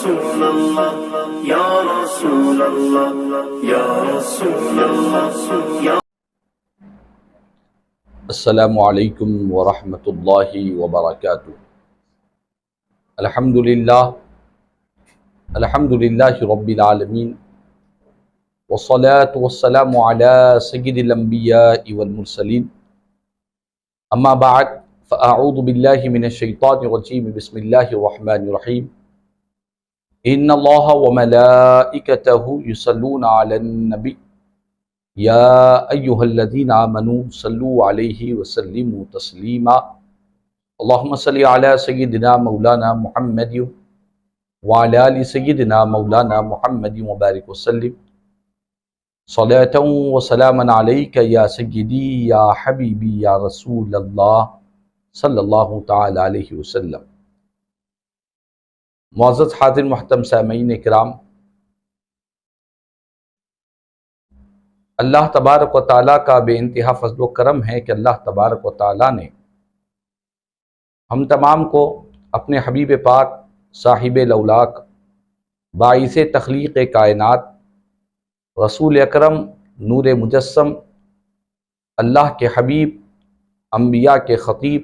रसूल अल्लाह या रसूल अल्लाह या रसूल अल्लाह या। अस्सलामु अलैकुम व रहमतुल्लाहि व बरकातुहू। अल्हम्दुलिल्लाहि रब्बिल आलमीन वस्सलातु वस्सलामु अला सय्यिदिल अंबियाइ वल मुरसलीन। अम्मा बअद फ़अऊज़ु बिल्लाहि मिनश शैतानिर रजीम। बिस्मिल्लाहिर रहमानिर रहीम। इन्नल्लाहा व मलाइकतहु युसल्लूना अलन नबी या अय्युहल्लज़ीना आमनू सल्लु अलैहि वसल्लिमू तस्लीमा। अल्लाहुम्मा सल्लि अला सय्यिदिना मौलाना मुहम्मद व अला आलि सय्यिदिना मौलाना मुहम्मद व बारिक वसल्लिम सलातन व सलामन अलैका या सय्यिदी या हबीबी या रसूल अल्लाह सल्लल्लाहु तआला अलैहि वसल्लम। मुअज़्ज़ज़ हाज़िर मुहतरम सामईन किराम, अल्लाह तबारक व तआला का बेइंतहा फज़्ल व करम है कि अल्लाह तबारक व तआला ने हम तमाम को अपने हबीब पाक साहिब लौलाक बाइसे तख्लीक़ कायनात रसूल अकरम नूर मुजस्सम अल्लाह के हबीब अम्बिया के ख़तीब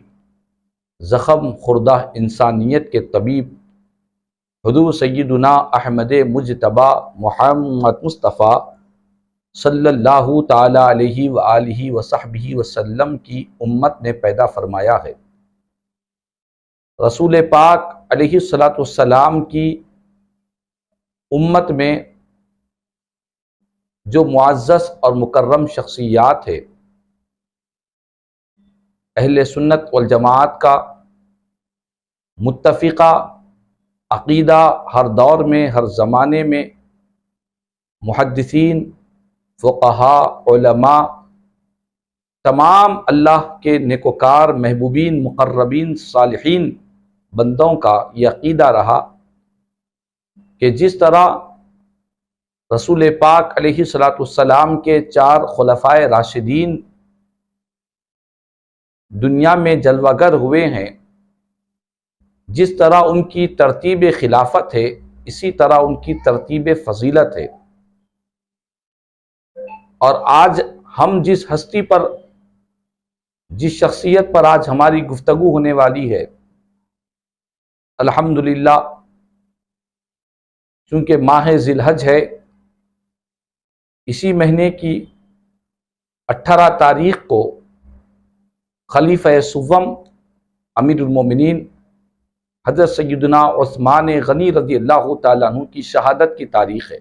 ज़ख़म खुर्दा इंसानियत के तबीब हुज़ूर सय्यिदुना अहमद मुज्तबा मुहम्मद मुस्तफ़ा सल्लल्लाहु ताला अलैहि व आलिहि व सहबिहि वसल्लम की उम्मत ने पैदा फरमाया है। रसूल पाक अलैहिस्सलातु वस्सलाम की उम्मत में जो मुअज़्ज़ज़ और मुकर्रम शख्सियात है, अहले सुन्नत वल जमात का मुत्तफ़िक़ा अक़ीदा हर दौर में हर ज़माने में मुहद्दिसीन फ़ुक़हा उलमा तमाम अल्लाह के नेकोकार महबूबीन मुक़र्रबीन सालिहीन बंदों का ये अक़ीदा रहा कि जिस तरह रसूल पाक अलैहिस्सलातु वस्सलाम के 4 खुलफ़ाए राशिदीन दुनिया में जलवागर हुए हैं, जिस तरह उनकी तरतीब खिलाफत है, इसी तरह उनकी तरतीब फ़जीलत है। और आज हम जिस हस्ती पर, जिस शख्सियत पर आज हमारी गुफ्तगू होने वाली है, अल्हम्दुलिल्लाह, चूँकि माह ज़िलहज है, इसी महीने की 18 तारीख़ को खलीफ़ा सुव्वम अमीरुल मोमिनीन हज़रत सय्यदुना उस्मान गनी रज़ियल्लाहु ताला अन्हु की शहादत की तारीख़ है।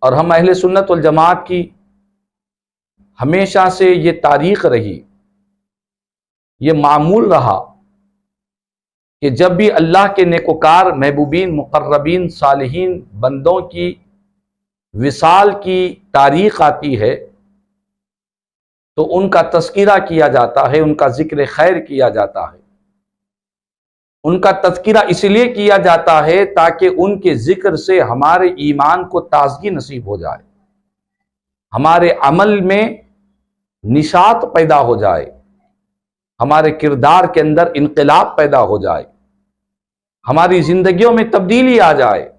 और हम अहले सुन्नत वल जमात की हमेशा से ये तारीख़ रही, ये मामूल रहा कि जब भी अल्लाह के नेकोकार महबूबीन मुक़र्रबीन सालिहीन बंदों की विसाल की तारीख़ आती है तो उनका तज़किरा किया जाता है, उनका ज़िक्र खैर किया जाता है। उनका तज़किरा इसलिए किया जाता है ताकि उनके ज़िक्र से हमारे ईमान को ताज़गी नसीब हो जाए, हमारे अमल में निशात पैदा हो जाए, हमारे किरदार के अंदर इनक़िलाब पैदा हो जाए, हमारी ज़िंदगियों में तब्दीली आ जाए।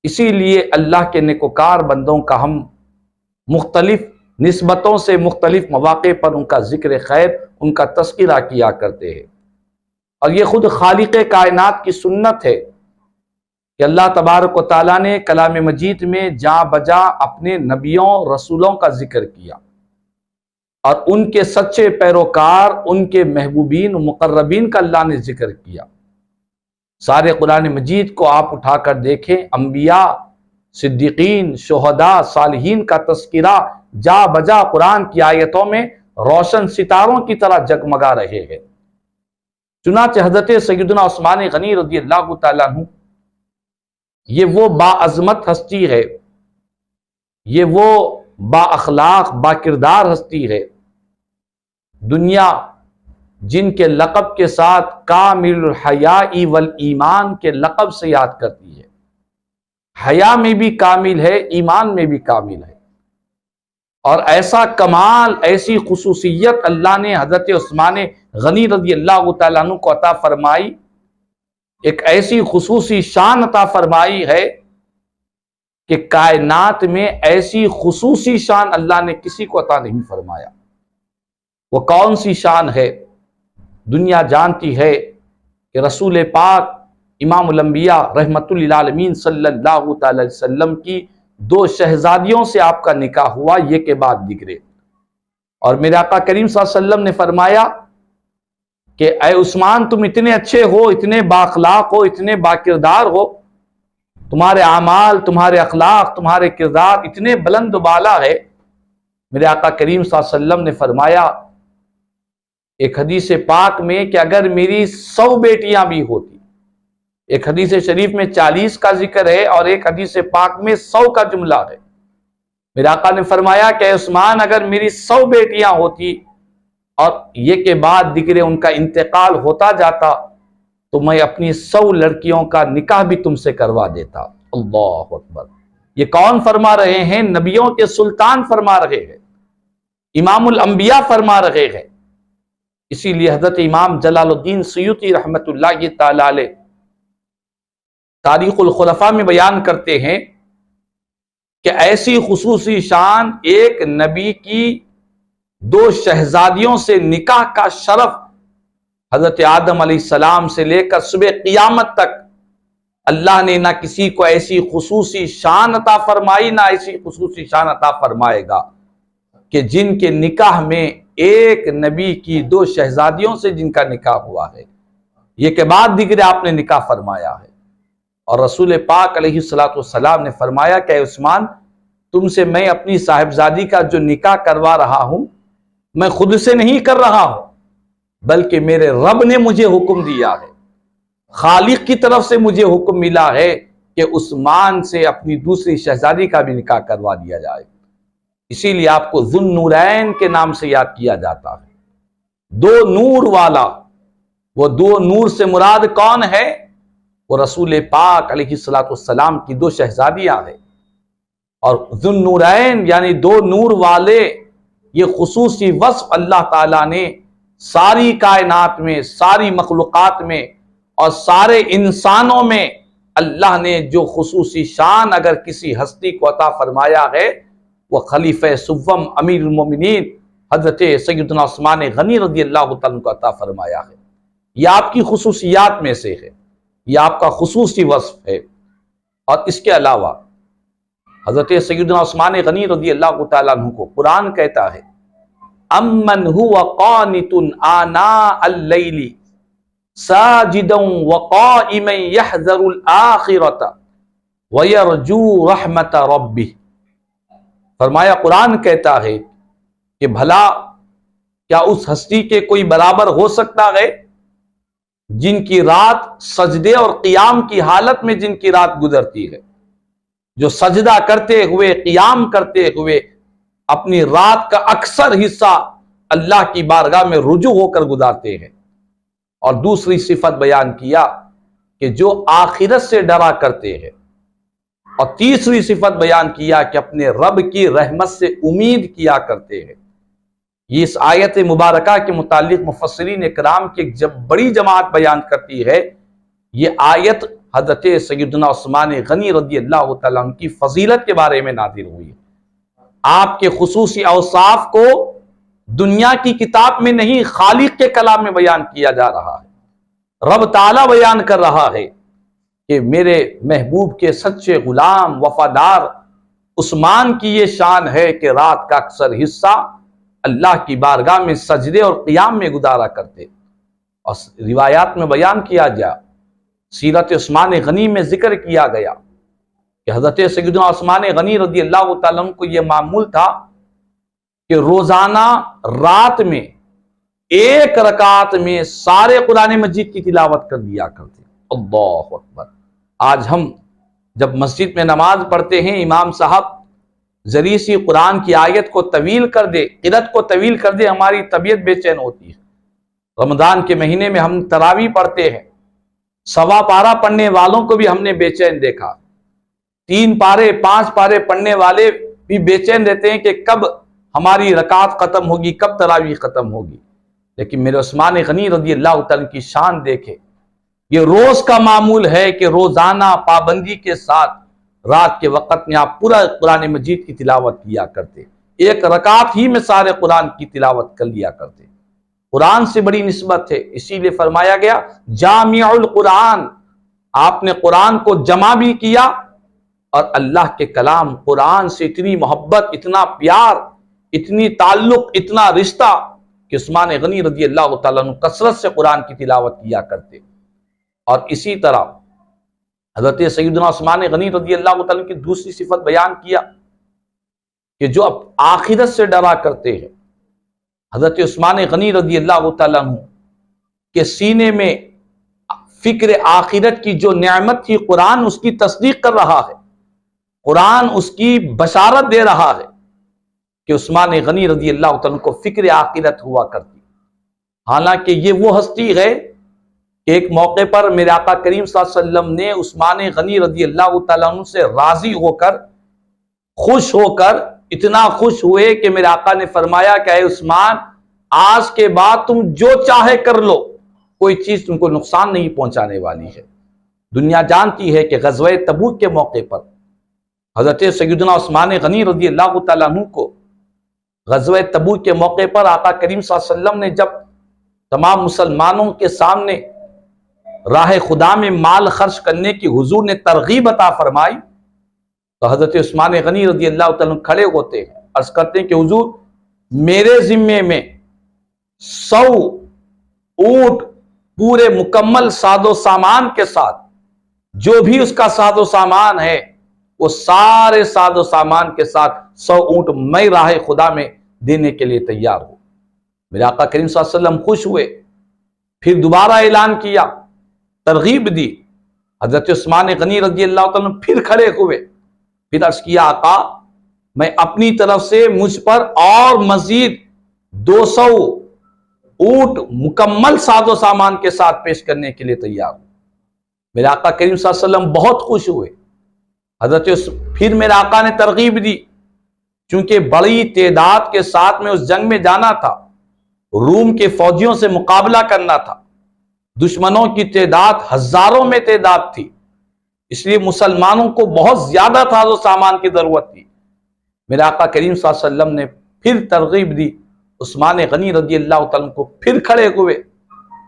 इसीलिए अल्लाह के नेकोकार बंदों का हम मुख्तलिफ निस्बतों से मुख्तलिफ मौक़े पर उनका ज़िक्र खैर, उनका तज़किरा किया करते हैं। और ये ख़ुद खालिक़ कायनात की सुन्नत है कि अल्लाह तबारक व तआला ने कलाम मजीद में जा बजा अपने नबियों रसूलों का जिक्र किया और उनके सच्चे पैरोकार, उनके महबूबीन मुक़र्रबीन का अल्लाह ने जिक्र किया। सारे कुरान मजीद को आप उठाकर देखें, अंबिया, सिद्दीकीन, शुहदा, सालिहीन का तज़किरा जा बजा कुरान की आयतों में रोशन सितारों की तरह जगमगा रहे हैं। चुनांचे हज़रत सय्यदुना उस्मान गनी रज़ियल्लाहु ताला अन्हु ये वो बाअज़मत हस्ती है, ये वो बाअखलाक बाकिरदार हस्ती है, दुनिया जिनके लक़ब के साथ कामिलुल हयाई वल ईमान के लक़ब से याद करती है। हया में भी कामिल है, ईमान में भी कामिल है। और ऐसा कमाल, ऐसी खुसूसियत अल्लाह ने हज़रत उस्मान गनी रज़ियल्लाहु ताला अन्हु को अता फरमाई एक ऐसी खुसूसी शान अता फरमाई है कि कायनात में ऐसी खुसूसी शान अल्लाह ने किसी को अता नहीं फरमाया। वो कौन सी शान है? दुनिया जानती है कि रसूल पाक इमामुल अंबिया रहमतुल लिल आलमीन सल्लल्लाहु अलैहि वसल्लम की 2 शहजादियों से आपका निकाह हुआ, ये के बाद जिक्र। और मेरे आका करीम सल्लल्लाहु अलैहि वसल्लम ने फरमाया कि ऐ उस्मान, तुम इतने अच्छे हो, इतने बाखलाक हो, इतने बाकिरदार हो, तुम्हारे आमाल, तुम्हारे अखलाक, तुम्हारे किरदार इतने बुलंद बाला है। मेरे आका करीम सल्लल्लाहु अलैहि वसल्लम ने फरमाया एक हदीस पाक में कि अगर मेरी 100 बेटियां भी होती, एक हदीस शरीफ में 40 का जिक्र है और एक हदीस पाक में 100 का जुमला है। मेरे आका ने फरमाया कि उस्मान, अगर मेरी 100 बेटियां होती और ये के बाद जिक्र उनका इंतकाल होता जाता, तो मैं अपनी 100 लड़कियों का निकाह भी तुमसे करवा देता। अल्लाह अकबर। ये कौन फरमा रहे हैं? नबियों के सुल्तान फरमा रहे हैं, इमामुल अंबिया फरमा रहे हैं। इसीलिए हजरत इमाम जलालुद्दीन सयूती रहमतुल्लाह तआला अलैह तारीखुल खुलफा में बयान करते हैं कि ऐसी खुसूसी शान एक नबी की 2 शहजादियों से निकाह का शरफ हजरत आदम अलैहिस्सलाम से लेकर सुबह क़ियामत तक अल्लाह ने ना किसी को ऐसी खुसूसी शान अता फरमाई, ना ऐसी खुसूसी शान अता फरमाएगा कि जिनके निकाह में एक नबी की 2 शहजादियों से जिनका निकाह हुआ है, ये के बाद जिक्र आपने निकाह फरमाया है। और रसूल पाक अलैहिस्सलातु वस्सलाम ने फरमाया कि उस्मान, तुमसे मैं अपनी साहिबजादी का जो निकाह करवा रहा हूं, मैं खुद से नहीं कर रहा हूं, बल्कि मेरे रब ने मुझे हुक्म दिया है, खालिक की तरफ से मुझे हुक्म मिला है कि उस्मान से अपनी दूसरी शहजादी का भी निकाह करवा दिया जाए। इसीलिए आपको ज़ुन्नूरैन के नाम से याद किया जाता है, 2 नूर वाला। वो 2 नूर से मुराद कौन है? वो रसूल पाक अलैहिस्सलातु वस्सलाम की 2 शहजादियां हैं। और ज़ुन्नूरैन यानी 2 नूर वाले, ये खुसूसी वस्फ अल्लाह ताला ने सारी कायनात में, सारी मखलूक़ात में और सारे इंसानों में अल्लाह ने जो खुसूसी शान अगर किसी हस्ती को अता फरमाया है, वह खलीफे सुव्वम अमीरुल मोमिनीन हजरत सैयदना उस्मान गनी रज़ियल्लाहु तआला को अता फरमाया है। यह आपकी खुसूसियात में से है, यह आपका खुसूसी वस्फ है। और इसके अलावा हजरत सैयदना उस्मान गनी रज़ियल्लाहु तआला अन्हु को कुरान कहता है, अम्मन हुवा क़ानितुन आना अल-लैली साजिदन व क़ाइमन यहज़रुल आखिरता व यरजू रहमत रब्बी। फरमाया, कुरान कहता है कि भला क्या उस हस्ती के कोई बराबर हो सकता है जिनकी रात सजदे और क़ियाम की हालत में जिनकी रात गुजरती है, जो सजदा करते हुए, क़ियाम करते हुए अपनी रात का अक्सर हिस्सा अल्लाह की बारगाह में रुजू होकर गुजारते हैं। और दूसरी सिफत बयान किया कि जो आखिरत से डरा करते हैं। और तीसरी सिफत बयान किया कि अपने रब की रहमत से उम्मीद किया करते हैं। ये इस आयत मुबारका के मुतालिक मुफस्सिरीन इकराम की एक जब बड़ी जमात बयान करती है। ये आयत हजरत सैयदना उस्मान गनी रज़ियल्लाहु तआला अन्हु की फजीलत के बारे में नाज़िल हुई है। आपके खुसूसी औसाफ को दुनिया की किताब में नहीं, खालिक के कलाम में बयान किया जा रहा है। रब ताला बयान कर रहा है कि मेरे महबूब के सच्चे गुलाम वफादार उस्मान की ये शान है कि रात का अक्सर हिस्सा अल्लाह की बारगाह में सजदे और क़ियाम में गुजारा करते। और रिवायात में बयान किया गया, सीरत उस्मान गनी में जिक्र किया गया कि हज़रत सैयदना उस्मान गनी रज़ियल्लाहु तआला अन्हु को यह मामूल था कि रोजाना रात में 1 रकात में सारे कुरान मजीद की तिलावत कर दिया करते। अल्लाहु अकबर। आज हम जब मस्जिद में नमाज पढ़ते हैं, इमाम साहब जरी सी कुरान की आयत को तवील कर दे, क़िरात को तवील कर दे, हमारी तबीयत बेचैन होती है। रमजान के महीने में हम तरावी पढ़ते हैं, 1.25 पारा पढ़ने वालों को भी हमने बेचैन देखा। 3 पारे 5 पारे पढ़ने वाले भी बेचैन रहते हैं कि कब हमारी रकात खत्म होगी, कब तरावी खत्म होगी। लेकिन मेरे उस्मान गनी रज़ियल्लाहु तआला की शान देखे, ये रोज का मामूल है कि रोजाना पाबंदी के साथ रात के वक्त में आप पूरा कुरान मजीद की तिलावत किया करते, एक रकात ही में सारे कुरान की तिलावत कर लिया करते। कुरान से बड़ी निस्बत है, इसीलिए फरमाया गया जामिउल कुरान, आपने कुरान को जमा भी किया। और अल्लाह के कलाम कुरान से इतनी मोहब्बत, इतना प्यार, इतनी ताल्लुक, इतना रिश्ता कि उस्मान गनी रजी अल्लाह तआला अन्हु कसरत से कुरान की तिलावत किया करते। और इसी तरह हजरत सैयदना उस्मान गनी रजी अल्लाह तआला अन्हु की दूसरी सिफत बयान किया कि जो अब आखिरत से डरा करते हैं। हजरत उस्मान गनी रजी अल्लाह तआला अन्हु के सीने में फिक्र आखिरत की जो नेमत थी, कुरान उसकी तस्दीक कर रहा है, कुरान उसकी बशारत दे रहा है कि उस्मान गनी रजी अल्लाह तआला को फिक्र आखिरत हुआ करती। हालांकि ये वो हस्ती है कि एक मौके पर मेरे आका करीम सल्लल्लाहु अलैहि वसल्लम ने उस्मान गनी रजी अल्लाह तआला अन्हु से राजी होकर, खुश होकर, इतना खुश हुए कि मेरे आका ने फरमाया कि ऐ उस्मान, आज के बाद तुम जो चाहे कर लो, कोई चीज तुमको नुकसान नहीं पहुंचाने वाली है। दुनिया जानती है कि ग़ज़वा तबूक के मौके पर हजरत सैयदना उस्मान गनी रजी अल्लाह तआला अन्हु को ग़ज़वा तबूक के मौके पर आका करीम सल्लल्लाहु अलैहि वसल्लम ने जब तमाम मुसलमानों के सामने राह खुदा में माल खर्च करने की हुजूर ने तरगीब अता फरमाई, तो हजरत उस्मान गनी रजी अल्लाह तआला अन्हु खड़े होते हैं, अर्ज करते हैं कि हुजूर, मेरे जिम्मे में 100 ऊंट पूरे मुकम्मल सादो सामान के साथ, जो भी उसका सादो सामान है, वो सारे सादो सामान के साथ 100 ऊंट मैं राह खुदा में देने के लिए तैयार हूं। मेरे आका करीम सल्लल्लाहु अलैहि वसल्लम खुश हुए, फिर दोबारा ऐलान किया, तरगीब दी। हजरत उस्मान गनी रजी अल्लाह तआला फिर खड़े हुए, फिर अर्ज किया, आका, मैं अपनी तरफ से मुझ पर और मजीद 200 ऊंट मुकम्मल साजो सामान के साथ पेश करने के लिए तैयार हूं। मेरे आका करीम सल्लल्लाहु अलैहि वसल्लम बहुत खुश हुए। फिर मेरे आका ने तरगीब दी, चूंकि बड़ी तेदाद के साथ में उस जंग में जाना था, रूम के फौजियों से मुकाबला करना था, दुश्मनों की तेदाद हजारों में तेदाद थी, इसलिए मुसलमानों को बहुत ज्यादा साजो सामान की जरूरत थी। मेरे आका करीम सल्लल्लाहु अलैहि वसल्लम ने फिर तरगीब दी, उस्मान गनी रजी अल्लाह तआला को फिर खड़े हुए,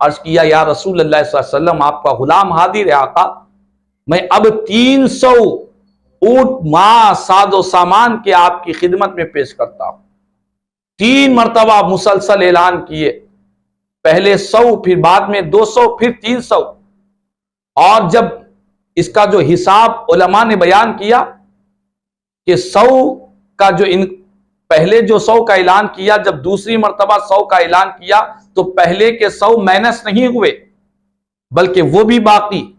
अर्ज किया, या रसूल अल्लाह सल्लल्लाहु अलैहि वसल्लम, आपका गुलाम हाजिर है आका, मैं अब 300 ऊंट मां सादो सामान के आपकी खिदमत में पेश करता हूं। 3 मरतबा मुसलसल ऐलान किए, पहले 100, फिर बाद में 200, फिर 300। और जब इसका जो हिसाब उलमा ने बयान किया कि 100 का जो पहले जो 100 का ऐलान किया, जब दूसरी मरतबा 100 का ऐलान किया, तो पहले के 100 माइनस नहीं हुए, बल्कि वो भी बाकी,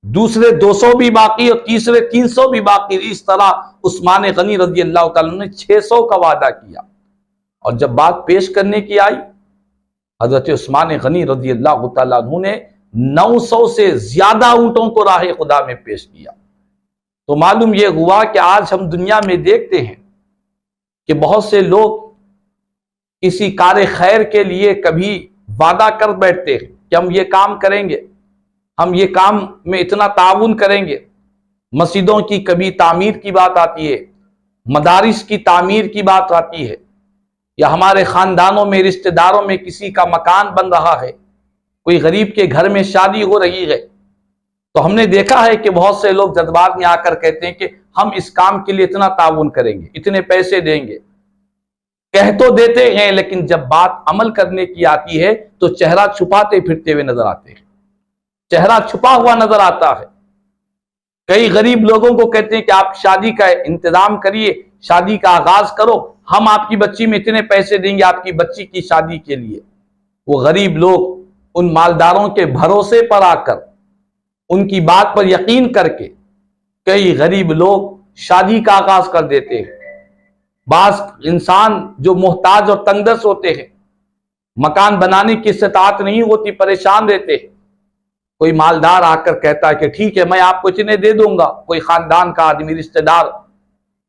दूसरे 200 भी बाकी और तीसरे 300 भी बाकी। इस तरह उस्मान गनी रजी अल्लाह तआला ने 600 का वादा किया। और जब बात पेश करने की आई, हजरत उस्मान गनी रजी अल्लाह तआला ने 900 से ज्यादा ऊंटों को राह खुदा में पेश किया। तो मालूम यह हुआ कि आज हम दुनिया में देखते हैं कि बहुत से लोग किसी कार्य खैर के लिए कभी वादा कर बैठते हैं कि हम ये काम करेंगे, हम ये काम में इतना ताउन करेंगे। मस्जिदों की कभी तामीर की बात आती है, मदारिस की तामीर की बात आती है, या हमारे खानदानों में, रिश्तेदारों में किसी का मकान बन रहा है, कोई गरीब के घर में शादी हो रही है, तो हमने देखा है कि बहुत से लोग जज्बात में आकर कहते हैं कि हम इस काम के लिए इतना ताउन करेंगे, इतने पैसे देंगे। कह तो देते हैं, लेकिन जब बात अमल करने की आती है तो चेहरा छुपाते फिरते हुए नजर आते हैं, चेहरा छुपा हुआ नजर आता है। कई गरीब लोगों को कहते हैं कि आप शादी का इंतजाम करिए, शादी का आगाज करो, हम आपकी बच्ची में इतने पैसे देंगे आपकी बच्ची की शादी के लिए। वो गरीब लोग उन मालदारों के भरोसे पर आकर, उनकी बात पर यकीन करके, कई गरीब लोग शादी का आगाज कर देते हैं। बास इंसान जो मोहताज और तंगदस्त होते हैं, मकान बनाने की इस्तात नहीं होती, परेशान रहते हैं, कोई मालदार आकर कहता है कि ठीक है मैं आपको इतने दे दूंगा, कोई खानदान का आदमी, रिश्तेदार,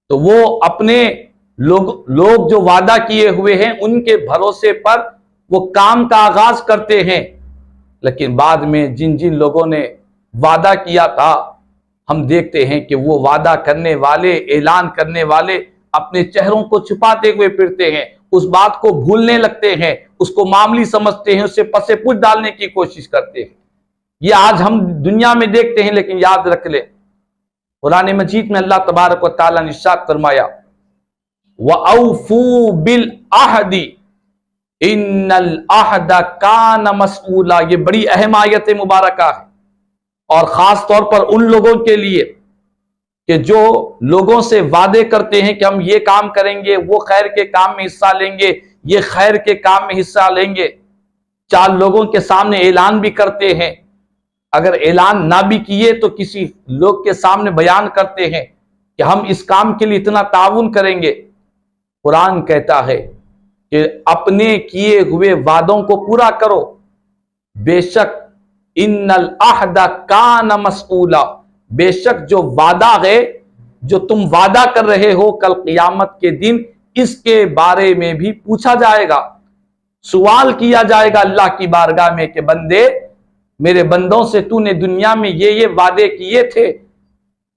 तो वो अपने लोग जो वादा किए हुए हैं उनके भरोसे पर वो काम का आगाज करते हैं। लेकिन बाद में जिन जिन लोगों ने वादा किया था, हम देखते हैं कि वो वादा करने वाले, ऐलान करने वाले अपने चेहरों को छुपाते हुए फिरते हैं, उस बात को भूलने लगते हैं, उसको मामूली समझते हैं, उससे पसे पूछ डालने की कोशिश करते हैं। ये आज हम दुनिया में देखते हैं। लेकिन याद रख ले, कुरान मजीद में अल्लाह तबारक व तआला ने इरशाद फरमाया, वअफ़ू बिल अहदी इन्नल अहद कान मसऊला। ये बड़ी अहम आयत मुबारका है, और खास तौर पर उन लोगों के लिए कि जो लोगों से वादे करते हैं कि हम ये काम करेंगे, वो खैर के काम में हिस्सा लेंगे, ये खैर के काम में हिस्सा लेंगे, चार लोगों के सामने ऐलान भी करते हैं, अगर ऐलान ना भी किए तो किसी लोग के सामने बयान करते हैं कि हम इस काम के लिए इतना ताउन करेंगे। कुरान कहता है कि अपने किए हुए वादों को पूरा करो, बेशक इन्नल अहद कान मसऊला, बेशक जो वादा है, जो तुम वादा कर रहे हो, कल क़यामत के दिन इसके बारे में भी पूछा जाएगा, सवाल किया जाएगा अल्लाह की बारगाह में कि बंदे, मेरे बंदों से तूने दुनिया में ये वादे किए थे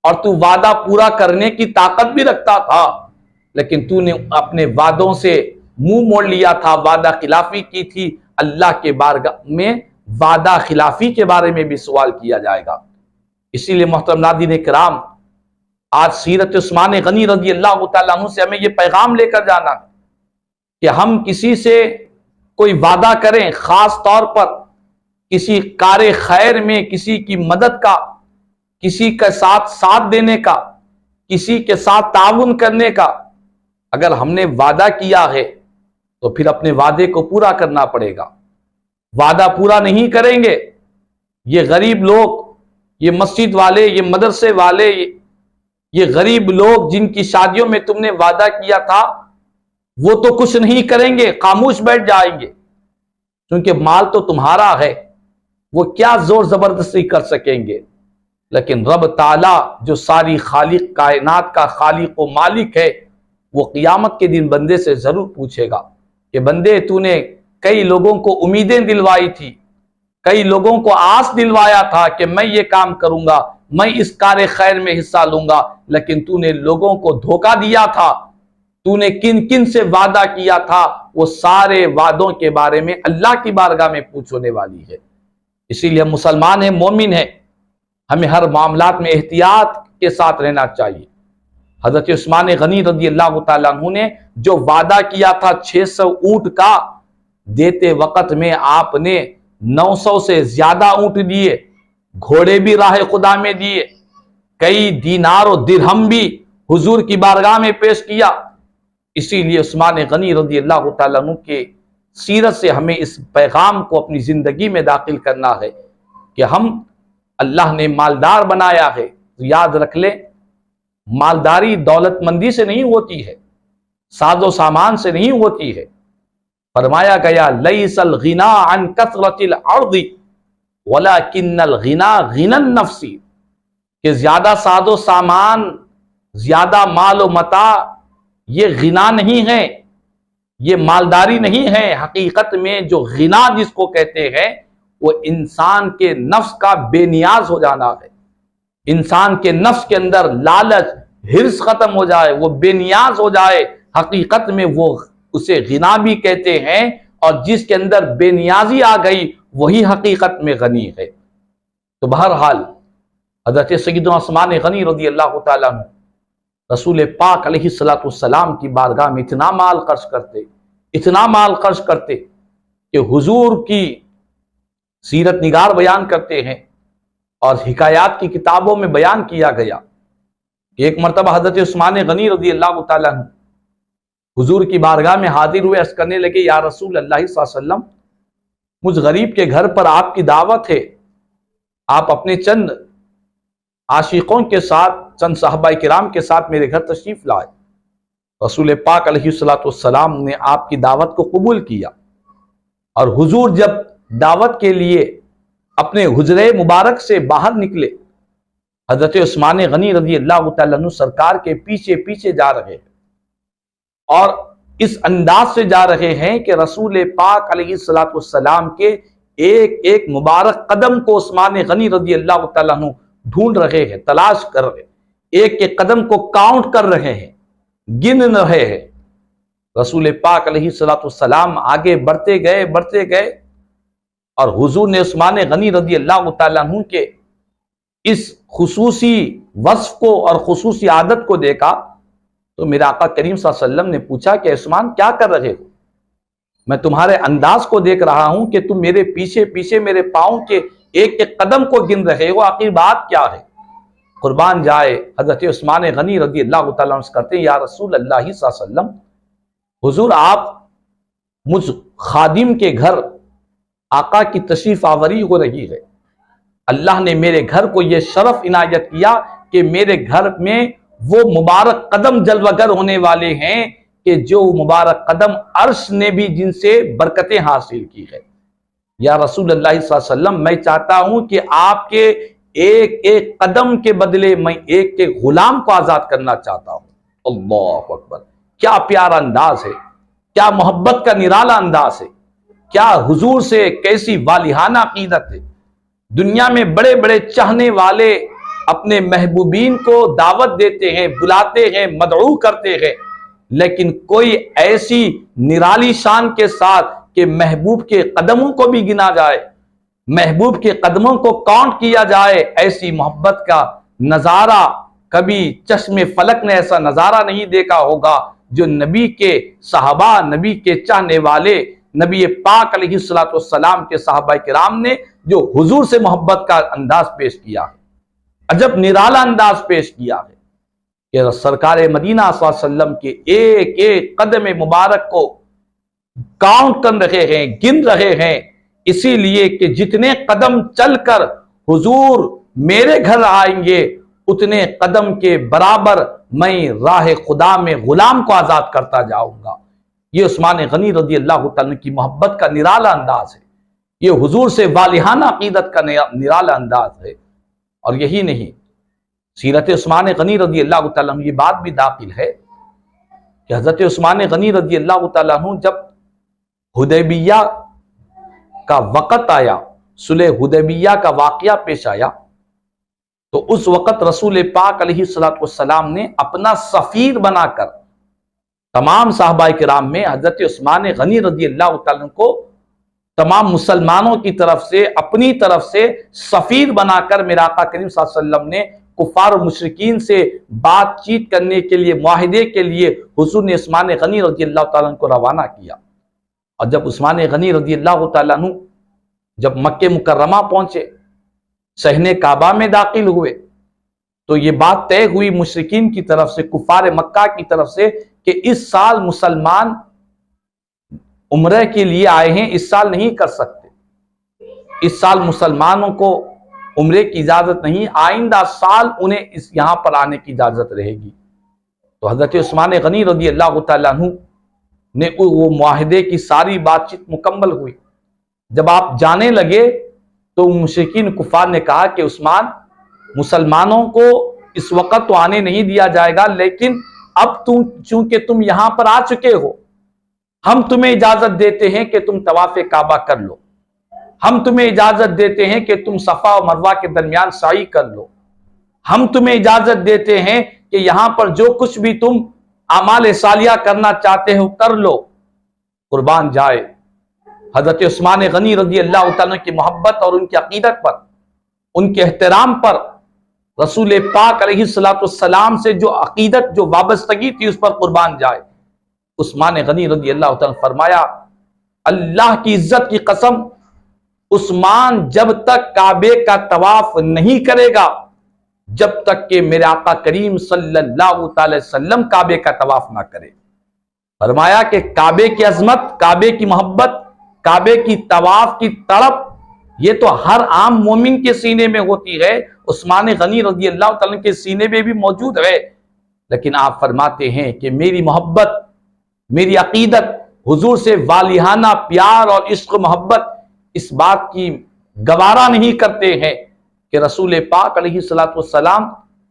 और तू वादा पूरा करने की ताकत भी रखता था, लेकिन तूने अपने वादों से मुंह मोड़ लिया था, वादा खिलाफी की थी। अल्लाह के बारगाह में वादा खिलाफी के बारे में भी सवाल किया जाएगा। इसीलिए मोहतरम नाज़रीन किराम, आज सीरत उस्मान गनी रज़ी अल्लाह तआला अन्हु से हमें यह पैगाम लेकर जाना कि हम किसी से कोई वादा करें, खास तौर पर किसी कार्य खैर में किसी की मदद का, किसी के साथ देने का, किसी के साथ ताउन करने का, अगर हमने वादा किया है तो फिर अपने वादे को पूरा करना पड़ेगा। वादा पूरा नहीं करेंगे, ये गरीब लोग, ये मस्जिद वाले, ये मदरसे वाले, ये गरीब लोग जिनकी शादियों में तुमने वादा किया था, वो तो कुछ नहीं करेंगे, खामोश बैठ जाएंगे, क्योंकि माल तो तुम्हारा है, वो क्या जोर जबरदस्ती कर सकेंगे। लेकिन रब ताला जो सारी खालिक कायनात का खालिक व मालिक है, वो क़यामत के दिन बंदे से जरूर पूछेगा कि बंदे, तूने कई लोगों को उम्मीदें दिलवाई थी, कई लोगों को आस दिलवाया था कि मैं ये काम करूंगा, मैं इस कार्य खैर में हिस्सा लूंगा, लेकिन तूने लोगों को धोखा दिया था, तूने किन किन से वादा किया था, वो सारे वादों के बारे में अल्लाह की बारगाह में पूछने वाली है। इसीलिए मुसलमान है, मोमिन है, हमें हर मामलात में एहतियात के साथ रहना चाहिए। हजरत उस्मान गनी रज़ी अल्लाह तआला अन्हु ने जो वादा किया था 600 ऊंट का, देते वक्त में आपने 900 से ज्यादा ऊंट दिए, घोड़े भी राह खुदा में दिए, कई दीनार और दिरहम भी हुजूर की बारगाह में पेश किया। इसीलिए उस्मान गनी रज़ी अल्लाह तआला अन्हु के सीरत से हमें इस पैगाम को अपनी जिंदगी में दाखिल करना है कि हम, अल्लाह ने मालदार बनाया है, तो याद रख ले, मालदारी दौलतमंदी से नहीं होती है, साजो सामान से नहीं होती है। फरमाया गया, लैसल गिना अन कसरतिल अर्दी वलाकिन्नल गिना गिनन नफ्सी, कि ज्यादा साजो सामान, ज्यादा माल व मता, ये गिना नहीं है, ये मालदारी नहीं है। हकीकत में जो गिना जिसको कहते हैं, वो इंसान के नफ्स का बेनियाज हो जाना है। इंसान के नफ्स के अंदर लालच, हिर्स खत्म हो जाए, वो बेनियाज हो जाए, हकीकत में वो उसे गिना भी कहते हैं। और जिसके अंदर बेनियाजी आ गई, वही हकीकत में गनी है। तो बहरहाल हज़रत सय्यदना उस्मान गनी रज़ी अल्लाह तआला अन्हु रसूल पाक अलैहिस्सलातु वस्सलाम की बारगाह में इतना माल खर्च करते, इतना माल खर्च करते कि हुजूर की सीरत निगार बयान करते हैं और हिकायात की किताबों में बयान किया गया कि एक मरतबा हज़रत उस्मान गनी रज़ी अल्लाह तआला अन्हु हुजूर की बारगाह में हाजिर हुए, अर्ज़ करने लगे, या रसूल अल्लाह सल्लल्लाहु अलैहि वसल्लम, मुझ गरीब के घर पर आपकी दावत है, आप अपने चंद आशिकों के साथ, चंद साहबा किराम के साथ मेरे घर तशरीफ लाए। रसूल पाक अलैहिस्सलातु वस्सलाम ने आपकी दावत को कबूल किया, और हुजूर जब दावत के लिए अपने हुजरे मुबारक से बाहर निकले, हजरत उस्मान गनी रज़ी अल्लाह तआला अन्हु सरकार के पीछे पीछे जा रहे हैं, और इस अंदाज से जा रहे हैं कि रसूल पाक अलैहिस्सलातु वस्सलाम के एक एक मुबारक कदम को उस्मान गनी रज़ी अल्लाह तआला अन्हु ढूंढ रहे हैं, तलाश कर रहे हैं, एक एक कदम को काउंट कर रहे हैं, गिन रहे हैं। रसूल पाक अलैहिस्सलाम आगे बढ़ते गए और हुजूर ने उस्मान गनी रज़ी अल्लाह तआला अन्हु के इस खुसूसी वस्फ को और खुसूसी आदत को देखा तो मेरे आका करीम सल्लल्लाहु अलैहि वसल्लम ने पूछा कि उस्मान क्या कर रहे हो? मैं तुम्हारे अंदाज को देख रहा हूं कि तुम मेरे पीछे पीछे मेरे पांव के एक एक कदम को गिन रहे हो, आखिर बात क्या है? कुर्बान जाए हजरत उस्मान गनी रज़ी अल्लाह तआला अन्हु करते हैं, या रसूल अल्लाह सल्लल्लाहु अलैहि वसल्लम, हुजूर आप मुझ खादिम के घर आका की तशरीफ आवरी हो रही है। अल्लाह ने मेरे घर को यह शरफ इनायत किया कि मेरे घर में वो मुबारक कदम जलवगर होने वाले हैं कि जो मुबारक कदम अर्श ने भी जिनसे बरकतें हासिल की है। या रसूल अल्लाह सल्लल्लाहु अलैहि वसल्लम, मैं चाहता हूं कि आपके एक एक कदम के बदले मैं एक एक गुलाम को आजाद करना चाहता हूं। अल्लाहु अकबर, क्या प्यारा अंदाज है, क्या मोहब्बत का निराला अंदाज है, क्या हुजूर से कैसी वालिहाना अकीदत है। दुनिया में बड़े बड़े चाहने वाले अपने महबूबीन को दावत देते हैं, बुलाते हैं, मदऊ करते हैं, लेकिन कोई ऐसी निराली शान के साथ कि महबूब के कदमों को भी गिना जाए, महबूब के कदमों को काउंट किया जाए, ऐसी मोहब्बत का नजारा कभी चश्मे फलक ने ऐसा नजारा नहीं देखा होगा जो नबी के सहाबा, नबी के चाहने वाले, नबी पाक अलैहिस्सलाम के सहाबा किराम ने जो हुजूर से मोहब्बत का अंदाज पेश किया है, अजब निराला अंदाज पेश किया है कि सरकार मदीना सल्लल्लाहु अलैहि वसल्लम के एक एक कदम मुबारक को काउंट कर रहे हैं, गिन रहे हैं, इसीलिए कि जितने कदम चलकर हुजूर मेरे घर आएंगे उतने कदम के बराबर मैं राह खुदा में गुलाम को आजाद करता जाऊंगा। ये उस्मान गनी रज़ी अल्लाह तआला की मोहब्बत का निराला अंदाज है, ये हुजूर से वालिहाना अकीदत का निराला अंदाज है। और यही नहीं, सीरत उस्मान गनी रज़ी अल्लाह तआला ये बात भी दाखिल है कि हजरत उस्मान गनी रज़ी अल्लाह तआला जब हुदैबिया का वक़्त आया, सुलह हुदैबिया का वाक़या पेश आया, तो उस वक़्त रसूल पाक अलैहिस्सलाम ने अपना सफ़ीर बनाकर तमाम साहबा किराम में हजरत उस्मान गनी रज़ी अल्लाह तआला को तमाम मुसलमानों की तरफ से, अपनी तरफ से सफ़ीर बनाकर मेरे आका करीम सल्लल्लाहु अलैहि वसल्लम ने कुफ़ार और मुशरिकीन से बातचीत करने के लिए, मुआहिदे के लिए हुजूर ने उस्मान गनी रज़ी अल्लाह तआला को रवाना किया। और जब उस्मान गनी रज़ी अल्लाह तआला जब मक्के मुकर्रमा पहुंचे, सहने काबा में दाखिल हुए, तो ये बात तय हुई मुशरिकीन की तरफ से, कुफार मक्का की तरफ से कि इस साल मुसलमान उम्रे के लिए आए हैं, इस साल नहीं कर सकते, इस साल मुसलमानों को उम्रे की इजाजत नहीं, आइंदा साल उन्हें इस यहां पर आने की इजाजत रहेगी। तो हजरत उस्मान गनी रज़ी अल्लाह तआला अन्हु ने वो मुआहिदे की सारी बातचीत मुकम्मल हुई। जब आप जाने लगे तो मुशरिकीन कुफार ने कहा कि उस्मान, मुसलमानों को इस वक्त तो आने नहीं दिया जाएगा, लेकिन अब तुम चूंकि तुम यहां पर आ चुके हो, हम तुम्हें इजाजत देते हैं कि तुम तवाफ़े काबा कर लो, हम तुम्हें इजाजत देते हैं कि तुम सफा और मरवा के दरमियान साई कर लो, हम तुम्हें इजाजत देते हैं कि यहां पर जो कुछ भी तुम आमाल सालिया करना चाहते हो कर लो। कुर्बान जाए हजरत उस्मान गनी रज़ी अल्लाह तआला की मोहब्बत और उनकी अकीदत पर, उनके एहतराम पर, रसूल पाक अलैहिस्सलाम से जो अकीदत, जो वाबस्तगी थी, उस पर कुर्बान जाए। उस्मान गनी रज़ी अल्लाह तआला फरमाया, अल्लाह की इज्जत की कसम, उस्मान जब तक काबे का तवाफ नहीं करेगा, जब तक कि मेरे आका करीम सल्लल्लाहु अलैहि वसल्लम काबे का तवाफ ना करे। फरमाया कि काबे की अजमत, काबे की मोहब्बत, काबे की तवाफ की तड़प, ये तो हर आम मोमिन के सीने में होती है, उस्मान गनी रज़ी अल्लाह तआला के सीने में भी मौजूद है। लेकिन आप फरमाते हैं कि मेरी मोहब्बत, मेरी अकीदत, हुजूर से वालिहाना प्यार और इश्क मोहब्बत इस बात की गवारा नहीं करते हैं कि रसूल पाक अलैहिस्सलाम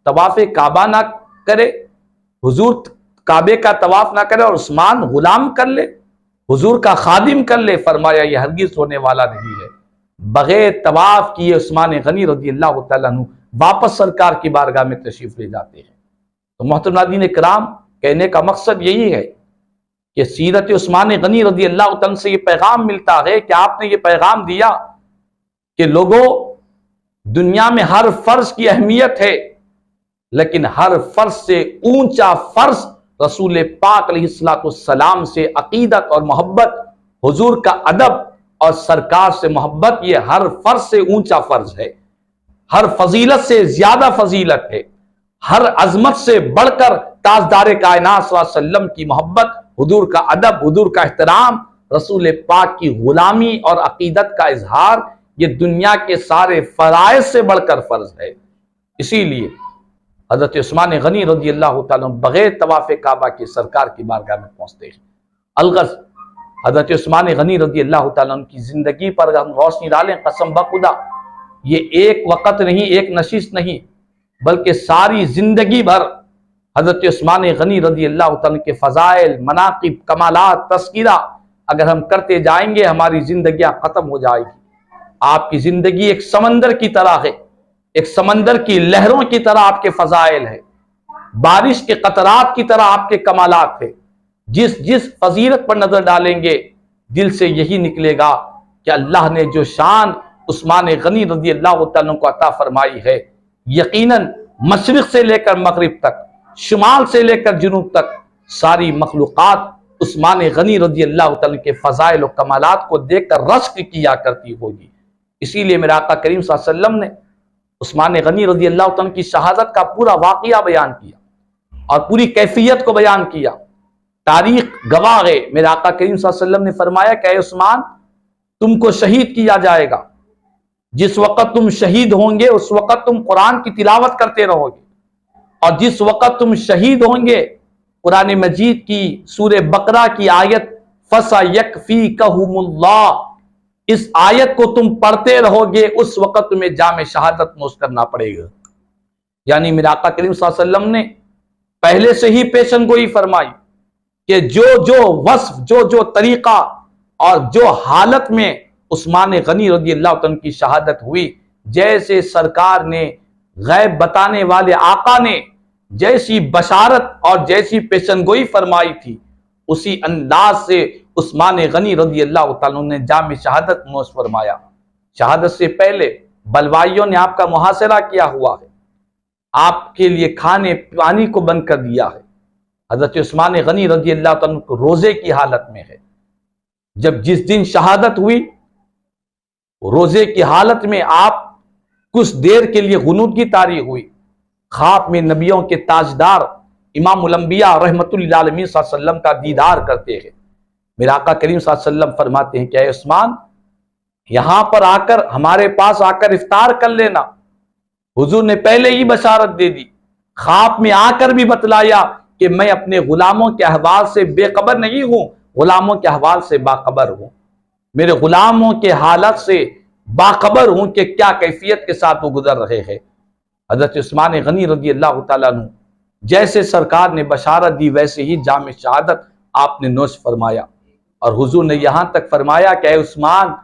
तवाफ़े काबा ना करे, हुजूर काबे का तवाफ ना करे और उस्मान गुलाम कर ले, हुजूर का खादिम कर ले। फरमाया ये हरगिज होने वाला नहीं है। बगैर तवाफ किए उस्मान गनी रज़ी अल्लाह तआला अन्हु वापस सरकार की बारगाह में तशरीफ ले जाते हैं। तो मोहतरम नाज़रीन इकराम, कहने का मकसद यही है कि सीरत उस्मान गनी रज़ी अल्लाह तआला से ये पैगाम मिलता है कि आपने ये पैगाम दिया कि लोगों, दुनिया में हर फर्ज की अहमियत है, लेकिन हर फर्ज से ऊंचा फर्ज रसूल पाक अलैहिस्सलाम से अकीदत और मोहब्बत, हुजूर का अदब और सरकार से मोहब्बत, ये हर फर्ज से ऊंचा फर्ज है, हर फजीलत से ज्यादा फजीलत है, हर अजमत से बढ़कर ताजदार कायनात सल्लल्लाहु अलैहि वसल्लम की मोहब्बत, हुजूर का अदब, हुजूर का एहतराम, रसूल पाक की गुलामी और अकीदत का इजहार, ये दुनिया के सारे फराइज से बढ़कर फर्ज है। इसीलिए हजरत उस्मान गनी रज़ी अल्लाह तआला बगैर तवाफ़े काबा की सरकार की बारगाह में पहुंचते हैं। अलगज़ हजरत उस्मान गनी रज़ी अल्लाह तआला की जिंदगी पर हम रोशनी डालें, कसम बखुदा ये एक वक़्त नहीं, एक नशिश नहीं, बल्कि सारी जिंदगी भर हजरत उस्मान गनी रज़ी अल्लाह तआला के फ़ज़ाइल, मनाक़िब, कमालात, तस्कीरा अगर हम करते जाएंगे हमारी जिंदगियां खत्म हो जाएगी। आपकी जिंदगी एक समंदर की तरह है, एक समंदर की लहरों की तरह आपके फ़ज़ाइल है, बारिश के कतरात की तरह आपके कमालात है। जिस जिस फजीलत पर नजर डालेंगे दिल से यही निकलेगा कि अल्लाह ने जो शान उस्मान गनी रज़ी अल्लाह तआला को अता फरमाई है, यकीनन मशरिक से लेकर मगरिब तक, शुमाल से लेकर जुनूब तक सारी मखलूक़ात उस्मान गनी रज़ी अल्लाह तआला के फ़ज़ाइल और कमालात को देखकर रश्क किया करती होगी। इसीलिए मेरे आका करीम सल्लल्लाहु अलैहि वसल्लम ने उस्मान गनी रज़ी अल्लाह तआला की शहादत का पूरा वाक़िया बयान किया और पूरी कैफियत को बयान किया। तारीख गवाह है, मेरे आका करीम सल्लल्लाहु अलैहि वसल्लम ने फरमाया कि उस्मान, तुमको शहीद किया जाएगा, जिस वक़्त तुम शहीद होंगे उस वक़्त तुम कुरान की तिलावत करते रहोगे, और जिस वक़्त तुम शहीद होंगे कुरान मजीद की सूरे बकरा की आयत फसयकफ़ीकहुमुल्लाह, इस आयत को तुम पढ़ते रहोगे, उस वक़्त तुम्हें जाम शहादत नोश करना पड़ेगा। यानी मेरे आका करीम सल्लल्लाहु अलैहि वसल्लम ने पहले से ही पेशन गोई फरमाई कि जो जो वस्फ, जो जो तरीका और जो हालत में उस्मान गनी रज़ी अल्लाह तआला की शहादत हुई, जैसे सरकार ने, गैब बताने वाले आका ने जैसी बशारत और जैसी पेशनगोई फरमाई थी, उसी अंदाज से उस्मान गनी रज़ी अल्लाह तआला ने जाम शहादत नोश फरमाया। शहादत से पहले बलवाइयों ने आपका मुहासरा किया हुआ है, आपके लिए खाने पानी को बंद कर दिया है। हजरत उस्मान गनी रज़ी अल्लाह तआला को रोजे की हालत में है। जब जिस दिन शहादत हुई, रोजे की हालत में आप कुछ देर के लिए गुनूत की तारीख हुई, ख्वाब में नबियों के ताजदार इमामुल अंबिया रहमतुल लिल आलमीन सल्लल्लाहु अलैहि वसल्लम का दीदार करते हैं। मेरे आका करीम सल्लल्लाहु अलैहि वसल्लम फरमाते हैं कि ऐ उस्मान, यहां पर आकर, हमारे पास आकर इफ्तार कर लेना। हुजूर ने पहले ही बशारत दे दी, ख्वाब में आकर भी बतलाया कि मैं अपने गुलामों के अहवाल से बेखबर नहीं हूं, गुलामों के अहवाल से बाखबर हूं, मेरे गुलामों के हालत से बाखबर हूं कि क्या कैफियत के साथ वो गुजर रहे हैं। हजरत उस्मान गनी रज़ी अल्लाह तआला अन्हु जैसे सरकार ने बशारत दी वैसे ही जाम शहादत आपने नोश फरमाया, और हुजूर ने यहां तक फरमाया कि उस्मान,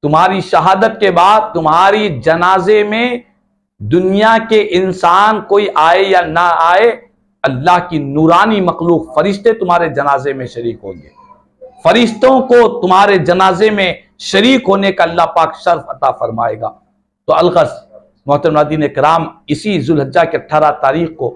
तुम्हारी शहादत के बाद तुम्हारी जनाजे में दुनिया के इंसान कोई आए या ना आए, अल्लाह की नूरानी मखलूक फरिश्ते तुम्हारे जनाजे में शरीक होंगे। फरिश्तों को तुम्हारे जनाजे में शरीक होने का अल्लाह पाक शर्फ अता फरमाएगा। तो अलगज़ मोहतरम नाज़रीन इकराम, इसी ज़ुल्हिज्जा की 18 तारीख को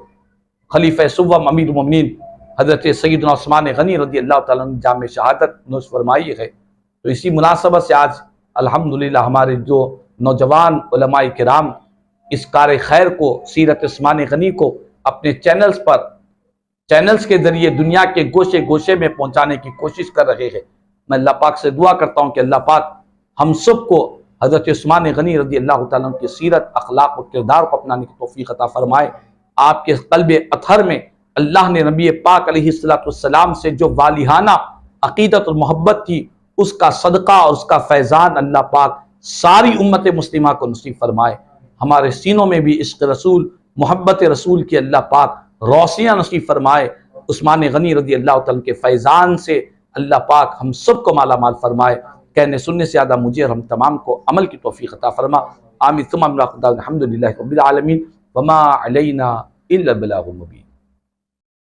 खलीफा सुव्वम अमीरुल मोमिनीन हज़रत सय्यदना उस्मान गनी रज़ी अल्लाह तआला अन्हु जाम शहादत नोश फरमाई है। तो इसी मुनासबत से आज अल्हम्दुलिल्लाह हमारे जो नौजवान उलमाए किराम इस कार खैर को, सीरत उस्मान गनी को अपने चैनल्स के जरिए दुनिया के गोशे गोशे में पहुंचाने की कोशिश कर रहे हैं। मैं अल्लाह पाक से दुआ करता हूँ कि अल्लाह पाक हम सब को हज़रत उस्मान गनी रज़ी अल्लाह तआला की सीरत, अखलाक और किरदार को अपनाने की तौफीक अता फरमाए। आपके क़ल्ब अतहर में अल्लाह ने नबी पाक अलैहिस्सलाम से जो वालिहाना अकीदत और मोहब्बत थी, उसका सदका और उसका फैज़ान अल्लाह पाक सारी उम्मत मुस्लिमा को नसीब फरमाए। हमारे सीनों में भी इश्क़ रसूल, मोहब्बत रसूल की अल्लाह पाक रोशनियाँ नसीब फरमाए। उस्मान गनी रज़ी अल्लाह तआला के फैज़ान से अल्लाह पाक हम सब को माला माल फरमाए। कहने सुनने से ज़्यादा मुझे और हम तमाम को अमल की तौफीक अता फरमा। आमीन सुम्मा आमीन। अल्हम्दुलिल्लाहि रब्बिल आलमीन वमा अलैना इल्ला बलागुल मुबीन।